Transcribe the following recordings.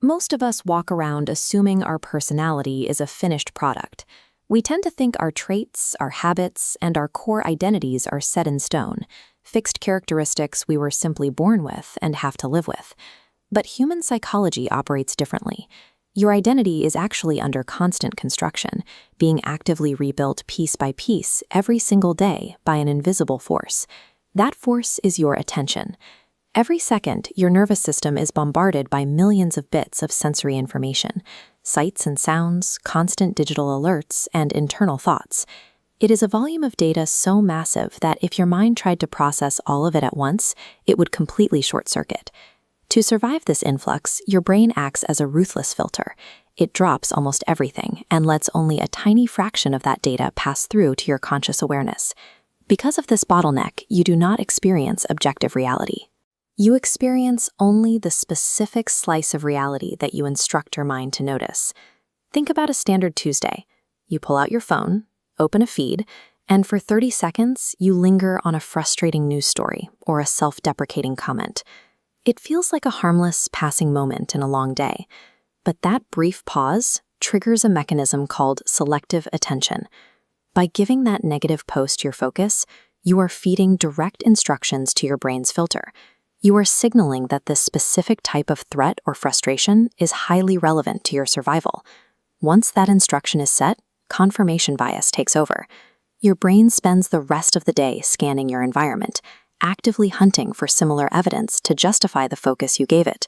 Most of us walk around assuming our personality is a finished product. We tend to think our traits, our habits, and our core identities are set in stone, fixed characteristics we were simply born with and have to live with. But human psychology operates differently. Your identity is actually under constant construction, being actively rebuilt piece by piece every single day by an invisible force. That force is your attention. Every second, your nervous system is bombarded by millions of bits of sensory information, sights and sounds, constant digital alerts, and internal thoughts. It is a volume of data so massive that if your mind tried to process all of it at once, it would completely short-circuit. To survive this influx, your brain acts as a ruthless filter. It drops almost everything and lets only a tiny fraction of that data pass through to your conscious awareness. Because of this bottleneck, you do not experience objective reality. You experience only the specific slice of reality that you instruct your mind to notice. Think about a standard Tuesday. You pull out your phone, open a feed, and for 30 seconds, you linger on a frustrating news story or a self-deprecating comment. It feels like a harmless, passing moment in a long day. But that brief pause triggers a mechanism called selective attention. By giving that negative post your focus, you are feeding direct instructions to your brain's filter. You are signaling that this specific type of threat or frustration is highly relevant to your survival. Once that instruction is set, confirmation bias takes over. Your brain spends the rest of the day scanning your environment, actively hunting for similar evidence to justify the focus you gave it.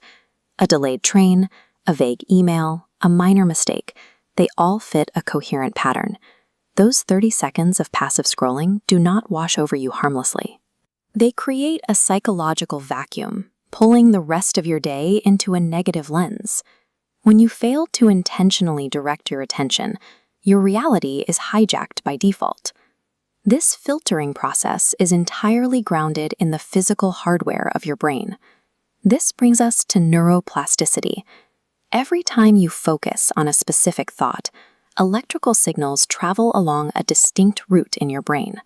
A delayed train, a vague email, a minor mistake, they all fit a coherent pattern. Those 30 seconds of passive scrolling do not wash over you harmlessly. They create a psychological vacuum, pulling the rest of your day into a negative lens. When you fail to intentionally direct your attention, your reality is hijacked by default. This filtering process is entirely grounded in the physical hardware of your brain. This brings us to neuroplasticity. Every time you focus on a specific thought, electrical signals travel along a distinct route in your brain.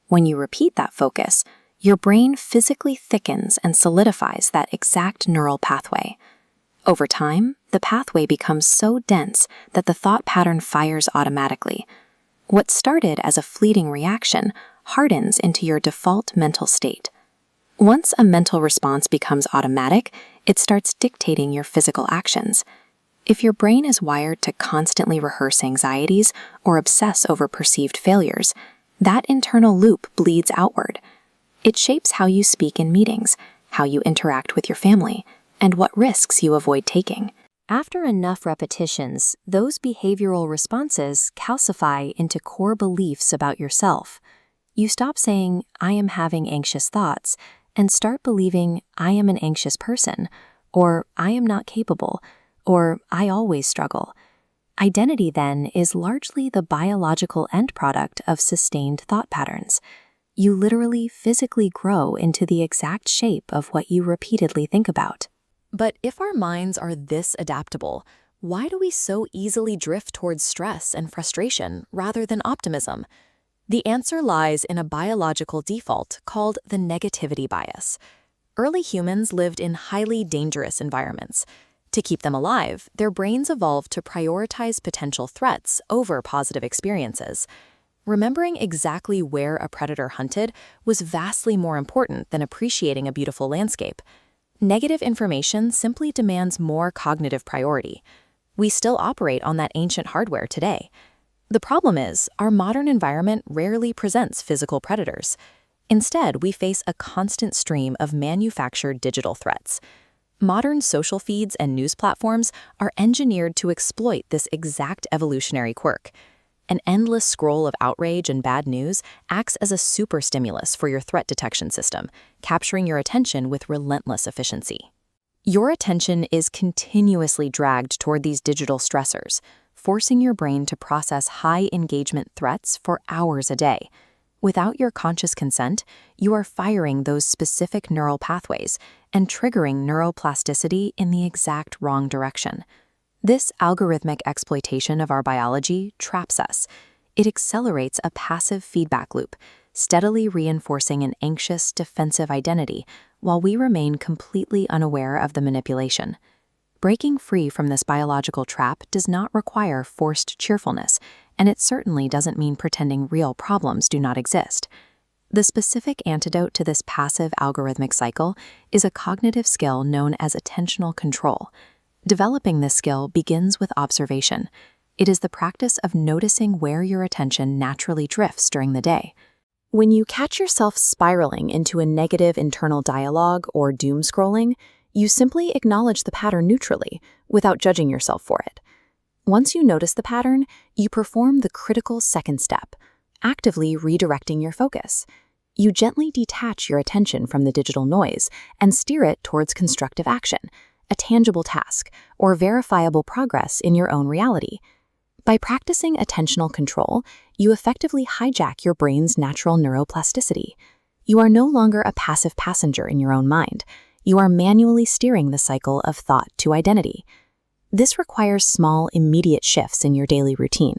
When you repeat that focus, your brain physically thickens and solidifies that exact neural pathway. Over time, the pathway becomes so dense that the thought pattern fires automatically. What started as a fleeting reaction hardens into your default mental state. Once a mental response becomes automatic, it starts dictating your physical actions. If your brain is wired to constantly rehearse anxieties or obsess over perceived failures, that internal loop bleeds outward. It shapes how you speak in meetings, how you interact with your family, and what risks you avoid taking. After enough repetitions, those behavioral responses calcify into core beliefs about yourself. You stop saying, "I am having anxious thoughts," and start believing, "I am an anxious person," or "I am not capable," or "I always struggle." Identity, then, is largely the biological end product of sustained thought patterns. You literally physically grow into the exact shape of what you repeatedly think about. But if our minds are this adaptable, why do we so easily drift towards stress and frustration rather than optimism? The answer lies in a biological default called the negativity bias. Early humans lived in highly dangerous environments. To keep them alive, their brains evolved to prioritize potential threats over positive experiences. Remembering exactly where a predator hunted was vastly more important than appreciating a beautiful landscape. Negative information simply demands more cognitive priority. We still operate on that ancient hardware today. The problem is, our modern environment rarely presents physical predators. Instead, we face a constant stream of manufactured digital threats. Modern social feeds and news platforms are engineered to exploit this exact evolutionary quirk. An endless scroll of outrage and bad news acts as a super stimulus for your threat detection system, capturing your attention with relentless efficiency. Your attention is continuously dragged toward these digital stressors, forcing your brain to process high-engagement threats for hours a day. Without your conscious consent, you are firing those specific neural pathways and triggering neuroplasticity in the exact wrong direction. This algorithmic exploitation of our biology traps us. It accelerates a passive feedback loop, steadily reinforcing an anxious, defensive identity while we remain completely unaware of the manipulation. Breaking free from this biological trap does not require forced cheerfulness, and it certainly doesn't mean pretending real problems do not exist. The specific antidote to this passive algorithmic cycle is a cognitive skill known as attentional control. Developing this skill begins with observation. It is the practice of noticing where your attention naturally drifts during the day. When you catch yourself spiraling into a negative internal dialogue or doom scrolling, you simply acknowledge the pattern neutrally, without judging yourself for it. Once you notice the pattern, you perform the critical second step, actively redirecting your focus. You gently detach your attention from the digital noise and steer it towards constructive action, a tangible task, or verifiable progress in your own reality. By practicing attentional control, you effectively hijack your brain's natural neuroplasticity. You are no longer a passive passenger in your own mind. You are manually steering the cycle of thought to identity. This requires small, immediate shifts in your daily routine.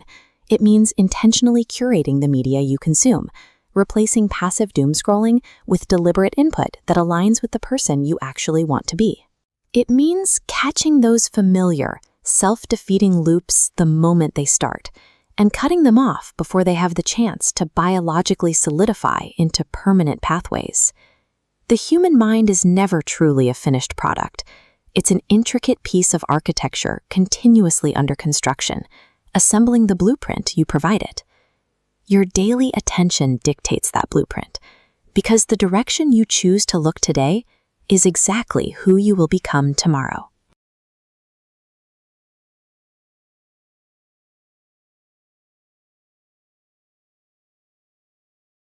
It means intentionally curating the media you consume, replacing passive doom scrolling with deliberate input that aligns with the person you actually want to be. It means catching those familiar, self-defeating loops the moment they start, and cutting them off before they have the chance to biologically solidify into permanent pathways. The human mind is never truly a finished product. It's an intricate piece of architecture continuously under construction, assembling the blueprint you provide it. Your daily attention dictates that blueprint, because the direction you choose to look today is exactly who you will become tomorrow.